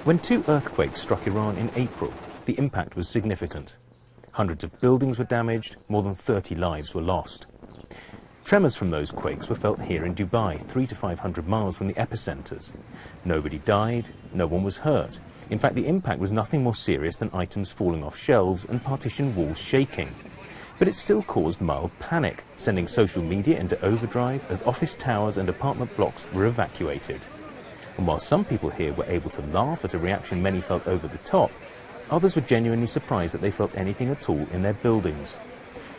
When two earthquakes struck Iran in April, the impact was significant. Hundreds of buildings were damaged, more than 30 lives were lost. Tremors from those quakes were felt here in Dubai, 300 to 500 miles from the epicenters. Nobody died, no one was hurt. In fact, the impact was nothing more serious than items falling off shelves and partition walls shaking. But it still caused mild panic, sending social media into overdrive as office towers and apartment blocks were evacuated. And while some people here were able to laugh at a reaction many felt over the top, others were genuinely surprised that they felt anything at all in their buildings.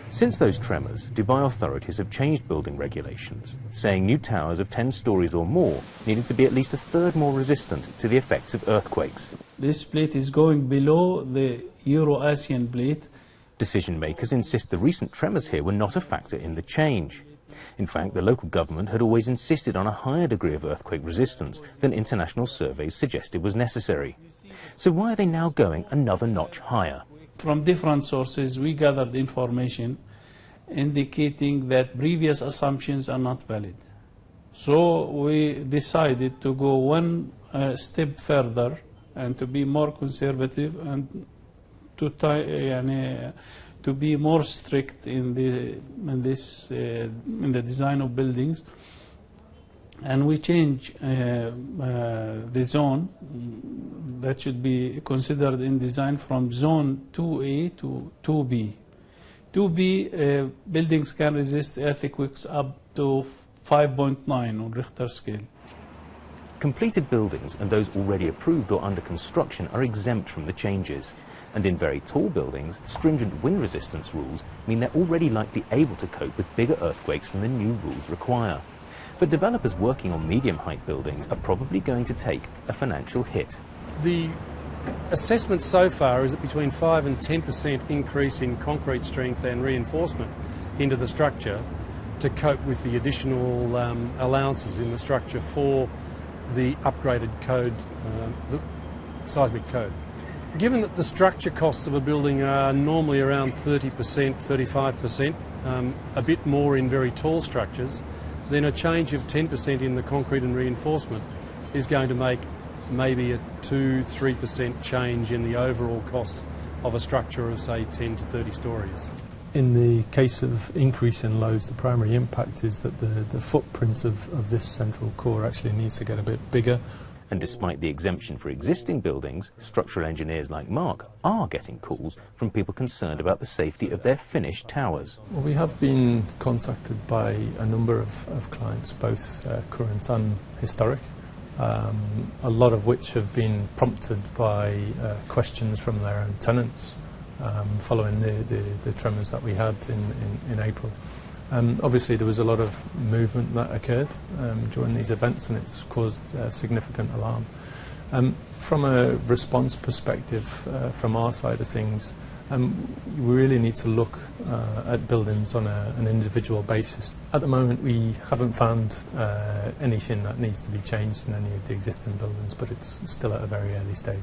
Since those tremors, Dubai authorities have changed building regulations, saying new towers of 10 stories or more needed to be at least a third more resistant to the effects of earthquakes. This plate is going below the Euro-Asian plate. Decision makers insist the recent tremors here were not a factor in the change. In fact, the local government had always insisted on a higher degree of earthquake resistance than international surveys suggested was necessary. So why are they now going another notch higher? From different sources, we gathered information indicating that previous assumptions are not valid. So we decided to go one step further and to be more conservative and to be more strict in the design of buildings. And we change the zone that should be considered in design from zone 2A to 2B. 2B buildings can resist earthquakes up to 5.9 on Richter scale. Completed buildings and those already approved or under construction are exempt from the changes. And in very tall buildings, stringent wind resistance rules mean they're already likely able to cope with bigger earthquakes than the new rules require. But developers working on medium-height buildings are probably going to take a financial hit. The assessment so far is that between 5 and 10% increase in concrete strength and reinforcement into the structure to cope with the additional allowances in the structure for the upgraded code, the seismic code. Given that the structure costs of a building are normally around 30%, 35%, a bit more in very tall structures, then a change of 10% in the concrete and reinforcement is going to make maybe a 2–3% change in the overall cost of a structure of, say, 10 to 30 stories. In the case of increase in loads, the primary impact is that the footprint of this central core actually needs to get a bit bigger. And despite the exemption for existing buildings, structural engineers like Mark are getting calls from people concerned about the safety of their finished towers. Well, we have been contacted by a number of clients, both current and historic, a lot of which have been prompted by questions from their own tenants following the tremors that we had in April. Obviously there was a lot of movement that occurred during these events, and it's caused significant alarm. From a response perspective, from our side of things, we really need to look at buildings on an individual basis. At the moment we haven't found anything that needs to be changed in any of the existing buildings, but it's still at a very early stage.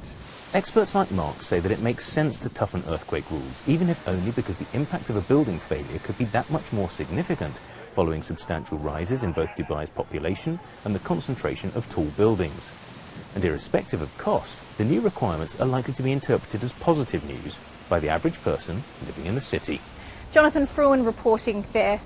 Experts like Mark say that it makes sense to toughen earthquake rules, even if only because the impact of a building failure could be that much more significant, following substantial rises in both Dubai's population and the concentration of tall buildings. And irrespective of cost, the new requirements are likely to be interpreted as positive news by the average person living in the city. Jonathan Fruin reporting there.